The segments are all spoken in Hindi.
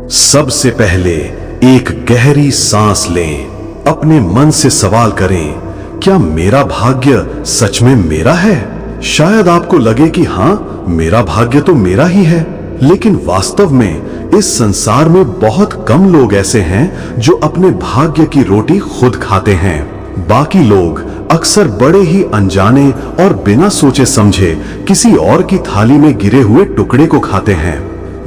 सबसे पहले एक गहरी सांस लें। अपने मन से सवाल करें, क्या मेरा भाग्य सच में मेरा है? शायद आपको लगे कि हाँ, मेरा भाग्य तो मेरा ही है, लेकिन वास्तव में इस संसार में बहुत कम लोग ऐसे हैं जो अपने भाग्य की रोटी खुद खाते हैं। बाकी लोग अक्सर बड़े ही अनजाने और बिना सोचे समझे किसी और की थाली में गिरे हुए टुकड़े को खाते हैं।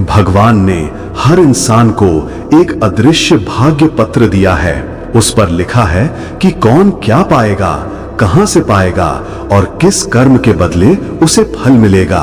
भगवान ने हर इंसान को एक अदृश्य भाग्य पत्र दिया है। उस पर लिखा है कि कौन क्या पाएगा, कहां से पाएगा और किस कर्म के बदले उसे फल मिलेगा।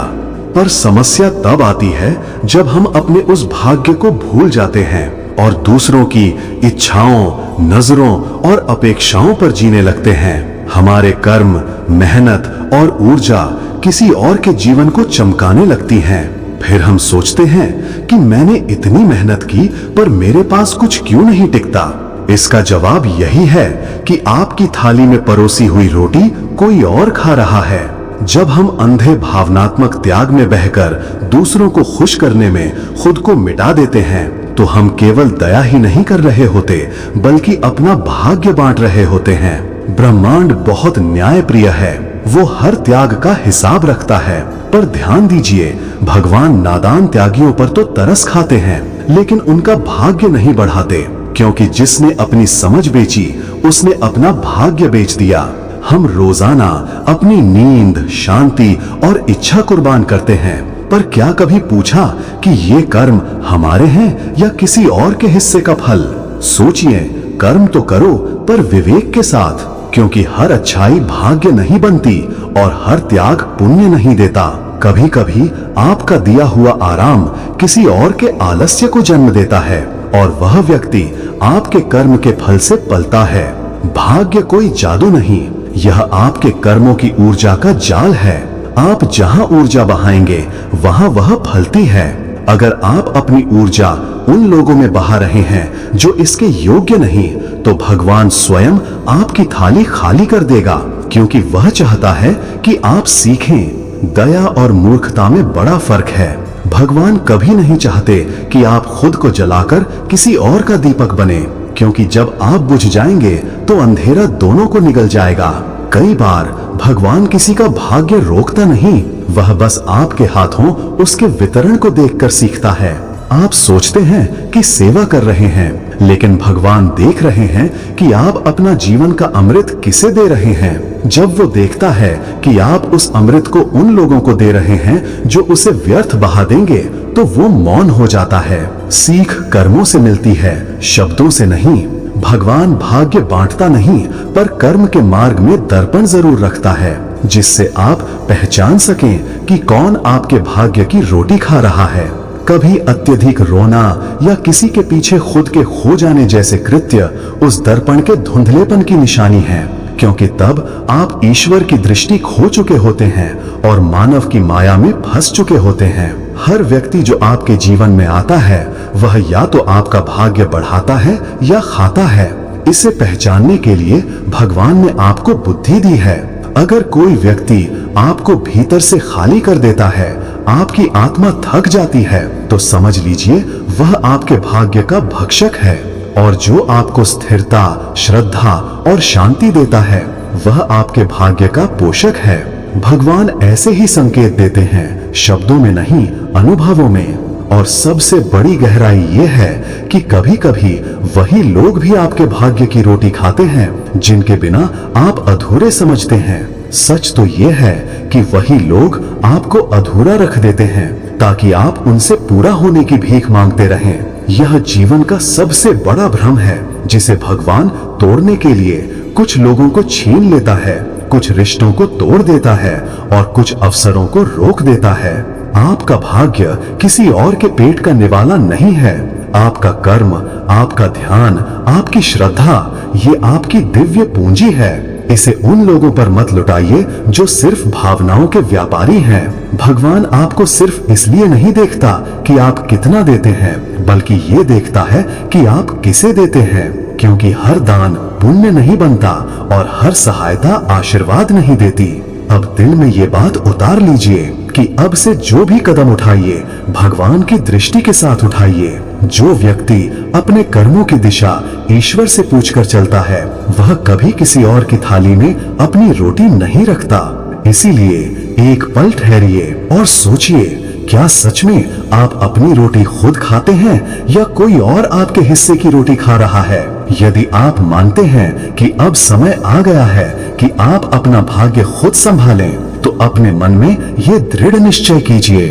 पर समस्या तब आती है जब हम अपने उस भाग्य को भूल जाते हैं और दूसरों की इच्छाओं, नजरों और अपेक्षाओं पर जीने लगते हैं। हमारे कर्म, मेहनत और ऊर्जा किसी और के जीवन को चमकाने लगती हैं। फिर हम सोचते हैं कि मैंने इतनी मेहनत की पर मेरे पास कुछ क्यों नहीं टिकता। इसका जवाब यही है कि आपकी थाली में परोसी हुई रोटी कोई और खा रहा है। जब हम अंधे भावनात्मक त्याग में बहकर दूसरों को खुश करने में खुद को मिटा देते हैं, तो हम केवल दया ही नहीं कर रहे होते, बल्कि अपना भाग्य बांट रहे होते हैं। ब्रह्मांड बहुत न्यायप्रिय है, वो हर त्याग का हिसाब रखता है। पर ध्यान दीजिए, भगवान नादान त्यागियों पर तो तरस खाते हैं, लेकिन उनका भाग्य नहीं बढ़ाते, क्योंकि जिसने अपनी समझ बेची उसने अपना भाग्य बेच दिया। हम रोजाना अपनी नींद, शांति और इच्छा कुर्बान करते हैं, पर क्या कभी पूछा कि ये कर्म हमारे हैं या किसी और के हिस्से का फल? सोचिए, कर्म तो करो पर विवेक के साथ, क्योंकि हर अच्छाई भाग्य नहीं बनती और हर त्याग पुण्य नहीं देता। कभी कभी आपका दिया हुआ आराम किसी और के आलस्य को जन्म देता है और वह व्यक्ति आपके कर्म के फल से पलता है। भाग्य कोई जादू नहीं, यह आपके कर्मों की ऊर्जा का जाल है। आप जहां ऊर्जा बहाएंगे वहां वह फलती है। अगर आप अपनी ऊर्जा उन लोगों में बहा रहे हैं जो इसके योग्य नहीं, तो भगवान स्वयं आपकी थाली खाली कर देगा, क्योंकि वह चाहता है कि आप सीखें। दया और मूर्खता में बड़ा फर्क है। भगवान कभी नहीं चाहते कि आप खुद को जलाकर किसी और का दीपक बने, क्योंकि जब आप बुझ जाएंगे तो अंधेरा दोनों को निगल जाएगा। कई बार भगवान किसी का भाग्य रोकता नहीं, वह बस आपके हाथों उसके वितरण को देखकर सीखता है। आप सोचते हैं कि सेवा कर रहे हैं, लेकिन भगवान देख रहे हैं कि आप अपना जीवन का अमृत किसे दे रहे हैं। जब वो देखता है कि आप उस अमृत को उन लोगों को दे रहे हैं जो उसे व्यर्थ बहा देंगे, तो वो मौन हो जाता है। सीख कर्मों से मिलती है, शब्दों से नहीं। भगवान भाग्य बांटता नहीं, पर कर्म के मार्ग में दर्पण जरूर रखता है, जिससे आप पहचान सकें कि कौन आपके भाग्य की रोटी खा रहा है। कभी अत्यधिक रोना या किसी के पीछे खुद के खो जाने जैसे कृत्य उस दर्पण के धुंधलेपन की निशानी है, क्योंकि तब आप ईश्वर की दृष्टि खो चुके होते हैं और मानव की माया में फंस चुके होते हैं। हर व्यक्ति जो आपके जीवन में आता है, वह या तो आपका भाग्य बढ़ाता है या खाता है। इसे पहचानने के लिए भगवान ने आपको बुद्धि दी है। अगर कोई व्यक्ति आपको भीतर से खाली कर देता है, आपकी आत्मा थक जाती है, तो समझ लीजिए वह आपके भाग्य का भक्षक है। और जो आपको स्थिरता, श्रद्धा और शांति देता है, वह आपके भाग्य का पोषक है। भगवान ऐसे ही संकेत देते हैं, शब्दों में नहीं, अनुभवों में। और सबसे बड़ी गहराई ये है कि कभी कभी वही लोग भी आपके भाग्य की रोटी खाते हैं जिनके बिना आप अधूरे समझते हैं। सच तो ये है कि वही लोग आपको अधूरा रख देते हैं, ताकि आप उनसे पूरा होने की भीख मांगते रहें। यह जीवन का सबसे बड़ा भ्रम है, जिसे भगवान तोड़ने के लिए कुछ लोगों को छीन लेता है, कुछ रिश्तों को तोड़ देता है और कुछ अवसरों को रोक देता है। आपका भाग्य किसी और के पेट का निवाला नहीं है। आपका कर्म, आपका ध्यान, आपकी श्रद्धा, ये आपकी दिव्य पूंजी है। इसे उन लोगों पर मत लुटाइए जो सिर्फ भावनाओं के व्यापारी हैं। भगवान आपको सिर्फ इसलिए नहीं देखता कि आप कितना देते हैं, बल्कि ये देखता है कि आप किसे देते हैं, क्योंकि हर दान पुण्य नहीं बनता और हर सहायता आशीर्वाद नहीं देती। अब दिल में ये बात उतार लीजिए कि अब से जो भी कदम उठाइए भगवान की दृष्टि के साथ उठाइए। जो व्यक्ति अपने कर्मों की दिशा ईश्वर से पूछकर चलता है वह कभी किसी और की थाली में अपनी रोटी नहीं रखता। इसीलिए एक पल ठहरिए और सोचिए, क्या सच में आप अपनी रोटी खुद खाते हैं या कोई और आपके हिस्से की रोटी खा रहा है? यदि आप मानते हैं कि अब समय आ गया है कि आप अपना भाग्य खुद संभालें, तो अपने मन में ये दृढ़ निश्चय कीजिए।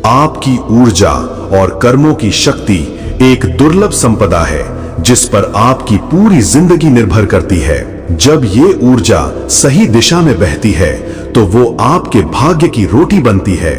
आपकी ऊर्जा और कर्मों की शक्ति एक दुर्लभ संपदा है जिस पर आपकी पूरी जिंदगी निर्भर करती है। जब ये ऊर्जा सही दिशा में बहती है तो वो आपके भाग्य की रोटी बनती है,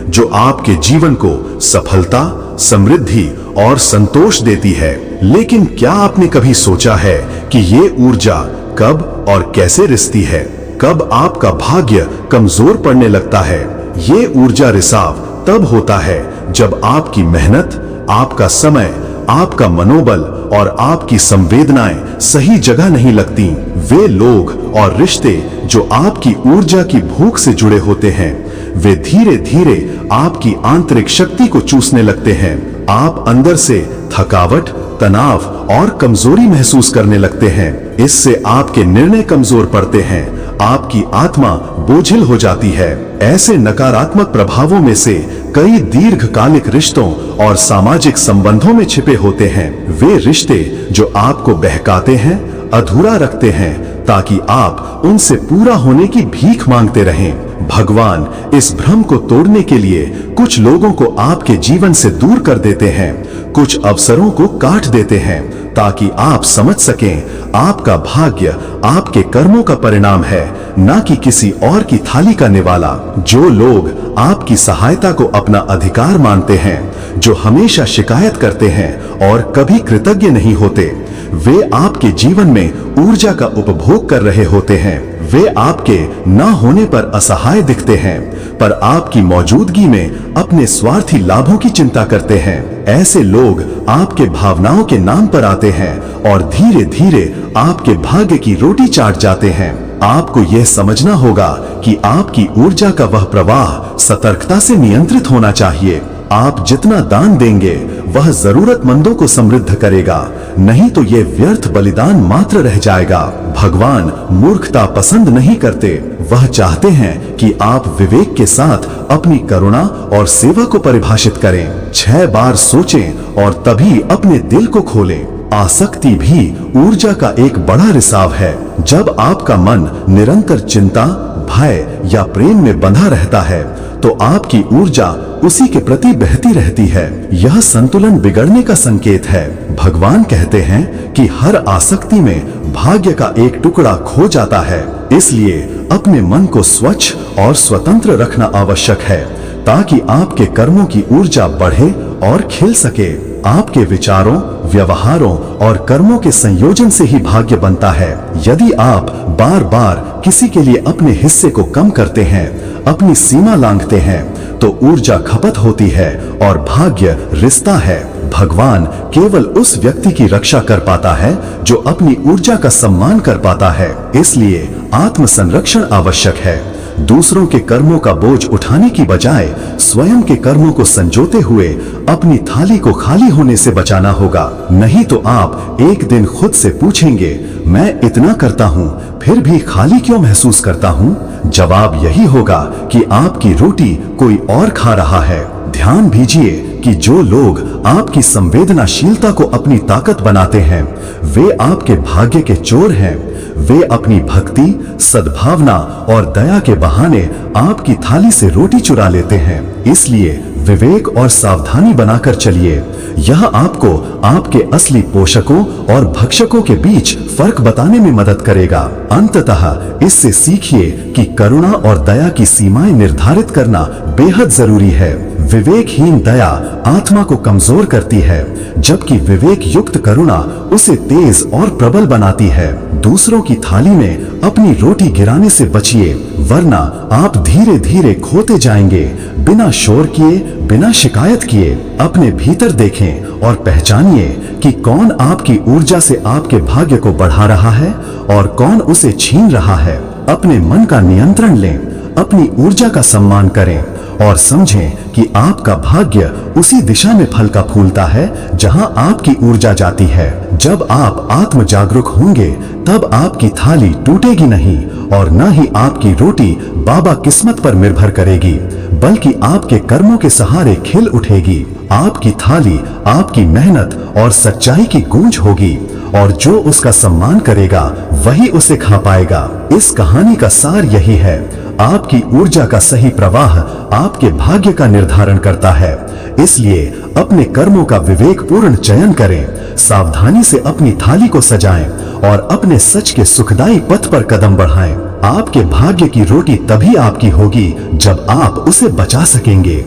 जो आपके जीवन को सफलता, समृद्धि और संतोष देती है। लेकिन क्या आपने कभी सोचा है कि ये ऊर्जा कब और कैसे रिसती है? कब आपका भाग्य कमजोर पड़ने लगता है? ये ऊर्जा रिसाव तब होता है जब आपकी मेहनत, आपका समय, आपका मनोबल और आपकी संवेदनाएं सही जगह नहीं लगती। वे लोग और रिश्ते जो आपकी ऊर्जा की भूख से जुड़े होते हैं, वे धीरे धीरे आपकी आंतरिक शक्ति को चूसने लगते हैं। आप अंदर से थकावट, तनाव और कमजोरी महसूस करने लगते हैं। इससे आपके निर्णय कमजोर पड़ते हैं, आपकी आत्मा बोझिल हो जाती है। ऐसे नकारात्मक प्रभावों में से कई दीर्घकालिक रिश्तों और सामाजिक संबंधों में छिपे होते हैं। वे रिश्ते जो आपको बहकाते हैं, अधूरा रखते हैं, ताकि आप उनसे पूरा होने की भीख मांगते रहें। भगवान इस भ्रम को तोड़ने के लिए कुछ लोगों को आपके जीवन से दूर कर देते हैं, कुछ अवसरों को काट देते हैं, ताकि आप समझ सकें आपका भाग्य आपके कर्मों का परिणाम है, न कि किसी और की थाली का निवाला। जो लोग आपकी सहायता को अपना अधिकार मानते हैं, जो हमेशा शिकायत करते हैं और कभी कृतज्ञ नहीं होते, वे आपके जीवन में ऊर्जा का उपभोग कर रहे होते हैं। वे आपके न होने पर असहाय दिखते हैं, पर आपकी मौजूदगी में अपने स्वार्थी लाभों की चिंता करते हैं। ऐसे लोग आपके भावनाओं के नाम पर आते हैं और धीरे धीरे आपके भाग्य की रोटी चाट जाते हैं। आपको यह समझना होगा कि आपकी ऊर्जा का वह प्रवाह सतर्कता से नियंत्रित होना चाहिए। आप जितना दान देंगे वह जरूरतमंदों को समृद्ध करेगा, नहीं तो ये व्यर्थ बलिदान मात्र रह जाएगा। भगवान मूर्खता पसंद नहीं करते, वह चाहते हैं कि आप विवेक के साथ अपनी करुणा और सेवा को परिभाषित करें। 6 बार सोचें और तभी अपने दिल को खोलें। आसक्ति भी ऊर्जा का एक बड़ा रिसाव है। जब आपका मन निरंतर चिंता, भय या प्रेम में बंधा रहता है, तो आपकी ऊर्जा उसी के प्रति बहती रहती है। यह संतुलन बिगड़ने का संकेत है। भगवान कहते हैं कि हर आसक्ति में भाग्य का एक टुकड़ा खो जाता है। इसलिए अपने मन को स्वच्छ और स्वतंत्र रखना आवश्यक है, ताकि आपके कर्मों की ऊर्जा बढ़े और खिल सके। आपके विचारों, व्यवहारों और कर्मों के संयोजन से ही भाग्य बनता है। यदि आप बार बार किसी के लिए अपने हिस्से को कम करते हैं, अपनी सीमा लांघते हैं, तो ऊर्जा खपत होती है और भाग्य रिश्ता है। भगवान केवल उस व्यक्ति की रक्षा कर पाता है जो अपनी ऊर्जा का सम्मान कर पाता है। इसलिए आत्म संरक्षण आवश्यक है। दूसरों के कर्मों का बोझ उठाने की बजाय स्वयं के कर्मों को संजोते हुए अपनी थाली को खाली होने से बचाना होगा। नहीं तो आप एक दिन खुद से पूछेंगे, मैं इतना करता हूँ फिर भी खाली क्यों महसूस करता हूँ? जवाब यही होगा कि आपकी रोटी कोई और खा रहा है। ध्यान दीजिए कि जो लोग आपकी संवेदनाशीलता को अपनी ताकत बनाते हैं, वे आपके भाग्य के चोर हैं। वे अपनी भक्ति, सद्भावना और दया के बहाने आपकी थाली से रोटी चुरा लेते हैं। इसलिए विवेक और सावधानी बनाकर चलिए। यह आपको आपके असली पोषकों और भक्षकों के बीच फर्क बताने में मदद करेगा। अंततः इससे सीखिए कि करुणा और दया की सीमाएं निर्धारित करना बेहद जरूरी है। विवेकहीन दया आत्मा को कमजोर करती है, जबकि विवेक युक्त करुणा उसे तेज और प्रबल बनाती है। दूसरों की थाली में अपनी रोटी गिराने से बचिए, वरना आप धीरे धीरे खोते जाएंगे। बिना शोर किए, बिना शिकायत किए अपने भीतर देखें और पहचानिए कि कौन आपकी ऊर्जा से आपके भाग्य को बढ़ा रहा है और कौन उसे छीन रहा है। अपने मन का नियंत्रण लें, अपनी ऊर्जा का सम्मान करें और समझें कि आपका भाग्य उसी दिशा में फलता फूलता है जहां आपकी ऊर्जा जाती है। जब आप आत्म जागरूक होंगे तब आपकी थाली टूटेगी नहीं और न ही आपकी रोटी बाबा किस्मत पर निर्भर करेगी, बल्कि आपके कर्मों के सहारे खिल उठेगी। आपकी थाली आपकी मेहनत और सच्चाई की गूंज होगी और जो उसका सम्मान करेगा वही उसे खा पाएगा। इस कहानी का सार यही है, आपकी ऊर्जा का सही प्रवाह आपके भाग्य का निर्धारण करता है। इसलिए अपने कर्मों का विवेकपूर्ण चयन करें, सावधानी से अपनी थाली को सजाएं और अपने सच के सुखदायी पथ पर कदम बढ़ाएं। आपके भाग्य की रोटी तभी आपकी होगी जब आप उसे बचा सकेंगे।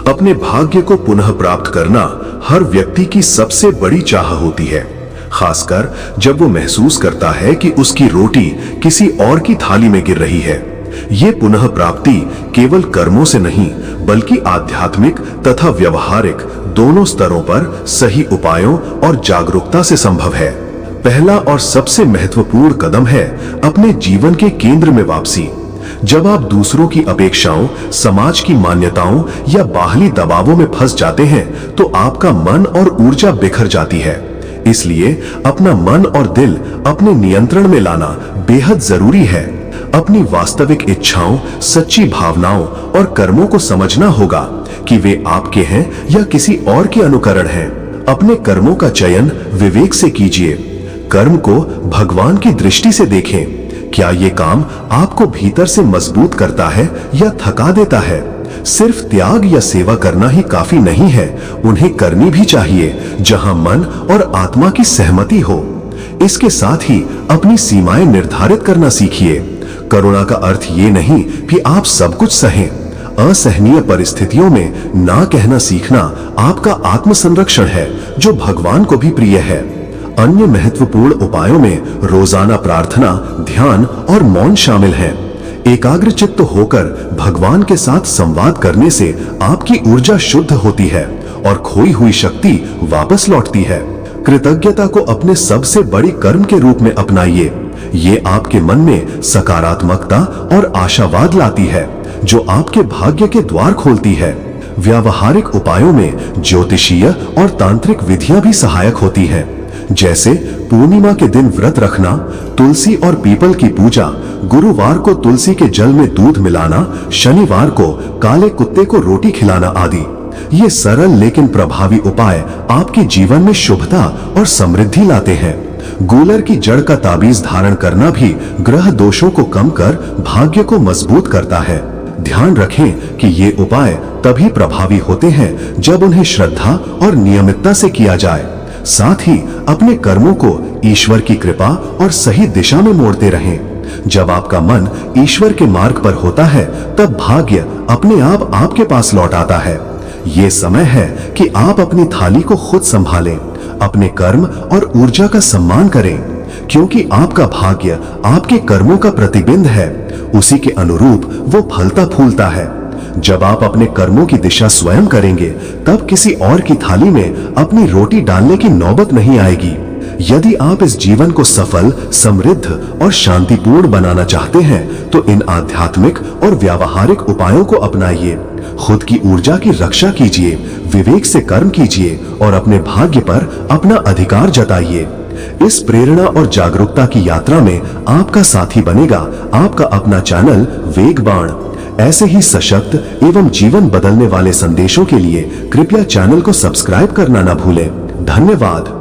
अपने भाग्य को पुनः प्राप्त करना हर व्यक्ति की सबसे बड़ी चाह होती है, खासकर जब वो महसूस करता है कि उसकी रोटी किसी और की थाली में गिर रही है। ये पुनः प्राप्ति केवल कर्मों से नहीं बल्कि आध्यात्मिक तथा व्यवहारिक दोनों स्तरों पर सही उपायों और जागरूकता से संभव है। पहला और सबसे महत्वपूर्ण कदम है अपने जीवन के केंद्र में वापसी। जब आप दूसरों की अपेक्षाओं, समाज की मान्यताओं या बाहरी दबावों में फंस जाते हैं तो आपका मन और ऊर्जा बिखर जाती है। इसलिए अपना मन और दिल अपने नियंत्रण में लाना बेहद जरूरी है। अपनी वास्तविक इच्छाओं, सच्ची भावनाओं और कर्मों को समझना होगा कि वे आपके हैं या किसी और के अनुकरण हैं। अपने कर्मों का चयन विवेक से कीजिए। कर्म को भगवान की दृष्टि से देखें। क्या ये काम आपको भीतर से मजबूत करता है या थका देता है? सिर्फ त्याग या सेवा करना ही काफी नहीं है, उन्हें करनी भी चाहिए जहां मन और आत्मा की सहमति हो। इसके साथ ही अपनी सीमाएं निर्धारित करना सीखिए। करुणा का अर्थ ये नहीं कि आप सब कुछ सहें। असहनीय परिस्थितियों में ना कहना सीखना आपका आत्मसंरक्षण है, जो भगवान को भी प्रिय है। अन्य महत्वपूर्ण उपायों में रोजाना प्रार्थना, ध्यान और मौन शामिल हैं। एकाग्रचित्त होकर भगवान के साथ संवाद करने से आपकी ऊर्जा शुद्ध होती है और खोई हुई शक्ति वापस लौटती है। कृतज्ञता को अपने सबसे बड़ी कर्म के रूप में अपनाइए। ये आपके मन में सकारात्मकता और आशावाद लाती है, जो आपके भाग्य के द्वार खोलती है। व्यावहारिक उपायों में ज्योतिषीय और तांत्रिक विधियां भी सहायक होती हैं, जैसे पूर्णिमा के दिन व्रत रखना, तुलसी और पीपल की पूजा, गुरुवार को तुलसी के जल में दूध मिलाना, शनिवार को काले कुत्ते को रोटी खिलाना आदि। ये सरल लेकिन प्रभावी उपाय आपके जीवन में शुभता और समृद्धि लाते हैं। गूलर की जड़ का ताबीज धारण करना भी ग्रह दोषों को कम कर भाग्य को मजबूत करता है। ध्यान रखें कि ये उपाय तभी प्रभावी होते हैं जब उन्हें श्रद्धा और नियमितता से किया जाए। साथ ही अपने कर्मों को ईश्वर की कृपा और सही दिशा में मोड़ते रहें। जब आपका मन ईश्वर के मार्ग पर होता है तब भाग्य अपने आप आपके पास लौट आता है। ये समय है कि आप अपनी थाली को खुद संभालें, अपने कर्म और ऊर्जा का सम्मान करें, क्योंकि आपका भाग्य आपके कर्मों का प्रतिबिंब है। उसी के अनुरूप वो फलता फूलता है। जब आप अपने कर्मों की दिशा स्वयं करेंगे तब किसी और की थाली में अपनी रोटी डालने की नौबत नहीं आएगी। यदि आप इस जीवन को सफल, समृद्ध और शांतिपूर्ण बनाना चाहते हैं तो इन आध्यात्मिक और व्यावहारिक उपायों को अपनाइए। खुद की ऊर्जा की रक्षा कीजिए, विवेक से कर्म कीजिए और अपने भाग्य पर अपना अधिकार जताइए। इस प्रेरणा और जागरूकता की यात्रा में आपका साथी बनेगा आपका अपना चैनल वेगबाण। ऐसे ही सशक्त एवं जीवन बदलने वाले संदेशों के लिए कृपया चैनल को सब्सक्राइब करना ना भूलें। धन्यवाद।